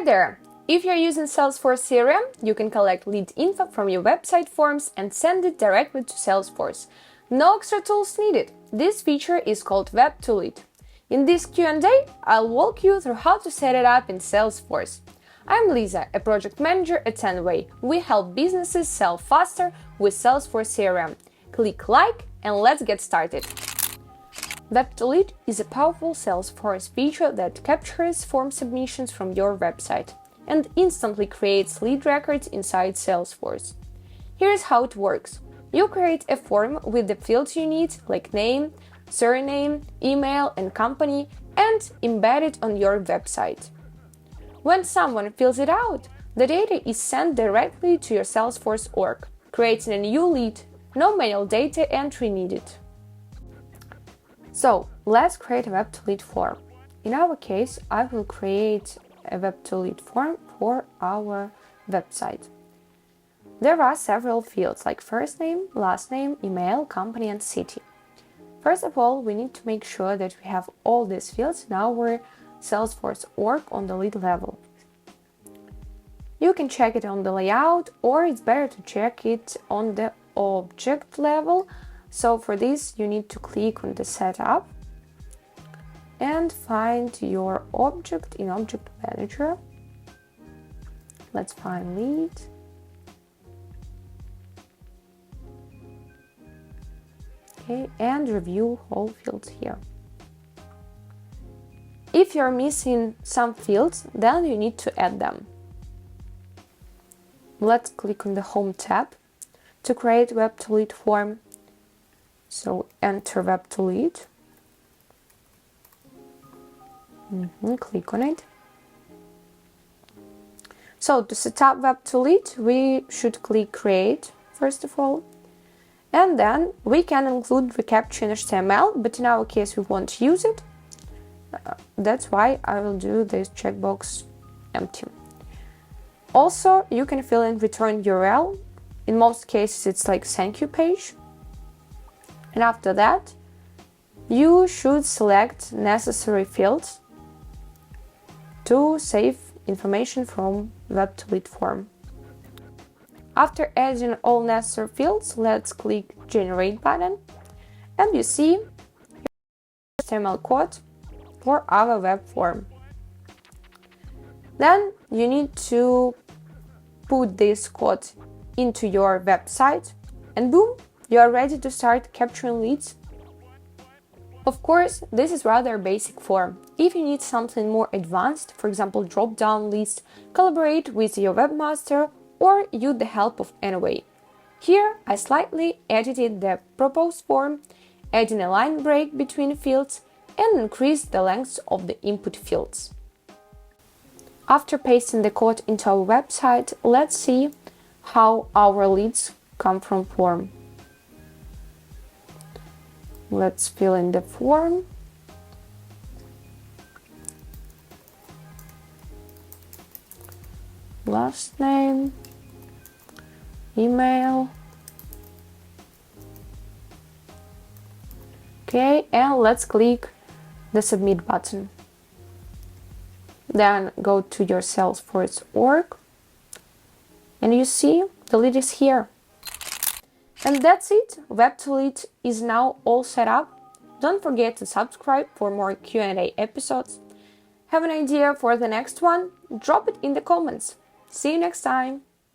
Hi there! If you're using Salesforce CRM, you can collect lead info from your website forms and send it directly to Salesforce. No extra tools needed. This feature is called Web to Lead. In this Q&A, I'll walk you through how to set it up in Salesforce. I'm Lisa, a project manager at Tenway. We help businesses sell faster with Salesforce CRM. Click like and let's get started. Web to Lead is a powerful Salesforce feature that captures form submissions from your website and instantly creates lead records inside Salesforce. Here's how it works. You create a form with the fields you need, like name, surname, email, and company, and embed it on your website. When someone fills it out, the data is sent directly to your Salesforce org, creating a new lead. No manual data entry needed. So, let's create a Web to Lead form. In our case, I will create a Web to Lead form for our website. There are several fields like first name, last name, email, company, and city. First of all, we need to make sure that we have all these fields in our Salesforce org on the lead level. You can check it on the layout, or it's better to check it on the object level. So for this, you need to click on the setup and find your object in Object Manager. Let's find lead. Okay, and review all fields here. If you're missing some fields, then you need to add them. Let's click on the Home tab to create Web to Lead form. So enter Web to Lead. Click on it. So to set up Web to Lead, we should click Create first of all. And then we can include reCAPTCHA in HTML, but in our case we won't use it. That's why I will do this checkbox empty. Also, you can fill in return URL. In most cases, it's like thank you page. And after that, you should select necessary fields to save information from Web to Lead form. After adding all necessary fields, let's click Generate button, and you see HTML code for our web form. Then you need to put this code into your website, and boom, you are ready to start capturing leads. Of course, this is rather a basic form. If you need something more advanced, for example, drop-down lists, collaborate with your webmaster or use the help of Anyway. Here, I slightly edited the proposed form, adding a line break between fields and increased the length of the input fields. After pasting the code into our website, let's see how our leads come from form. Let's fill in the form. Last name, email. Okay, and let's click the Submit button. Then go to your Salesforce org, and you see the lead is here. And that's it. Web to Lead is now all set up. Don't forget to subscribe for more Q&A episodes. Have an idea for the next one? Drop it in the comments. See you next time!